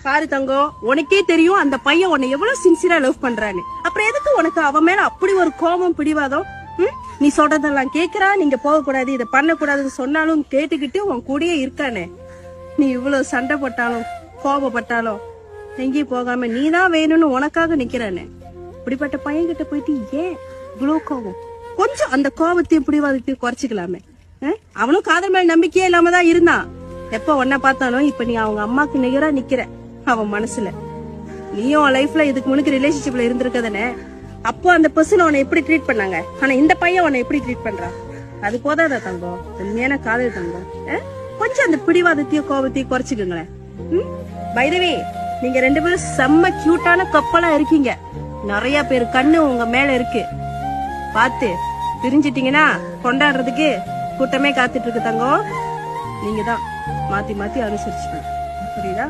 பாரு தங்கம், உனக்கே தெரியும் அந்த பையன் உன்னை எவ்வளவு சின்சியரா லவ் பண்றான்னு. அப்புறம் எதுக்கு உனக்கு அவன் மேல அப்படி ஒரு கோபம் பிடிவாதம்? நீ சொல்றதெல்லாம் கேக்குறா, நீங்க போக கூடாது, இதை பண்ண கூடாதுன்னு சொன்னாலும் கேட்டுக்கிட்டு உன் கூடயே இருக்கானே. நீ இவ்வளவு சண்டை போட்டாலும் கோபப்பட்டாலும் எங்கேயும் போகாம நீதான் வேணும்னு உனக்காக நிக்கிறானே. இப்படிப்பட்ட பையன் கிட்ட போயிட்டு ஏன் இவ்வளவு கோபம்? கொஞ்சம் அந்த கோபத்தையும் பிடிவாதத்தையும் குறைச்சிக்கலாமே. அவனும் காதல் மேல நம்பிக்கையே இல்லாம தான் இருந்தான். எப்ப உன்ன பார்த்தாலும் இப்ப நீ அவங்க அம்மாக்கு நிகரா நிக்கிற அவன் மனசுல. நீயும் உன் லைஃப்ல இதுக்கு முன்னுக்கு ரிலேஷன்ஷிப்ல இருந்திருக்கதானே. அப்போ அந்த பர்சன் உன்னை எப்படி ட்ரீட் பண்ணாங்க, ஆனா இந்த பையன் உன்னை எப்படி ட்ரீட் பண்றான்? அது போதாதா தங்கம்? உண்மையான காதல் தங்கம். கொஞ்சம் அந்த பிடிவாதத்தையும் கோபத்தையும் குறைச்சிக்கங்களேன். பை தி வே, நீங்க ரெண்டு பேரும் செம்ம கியூட்டான கப்பலா இருக்கீங்க. நிறைய பேர் கண்ணு உங்க மேல இருக்கு. பார்த்து பிரிஞ்சிட்டீங்கன்னா கொண்டாடுறதுக்கு கூட்டமே காத்துட்டு இருக்கு தங்கம். நீங்க தான் மாத்தி மாத்தி அனுசரிச்சுக்கணும். புரியுதா?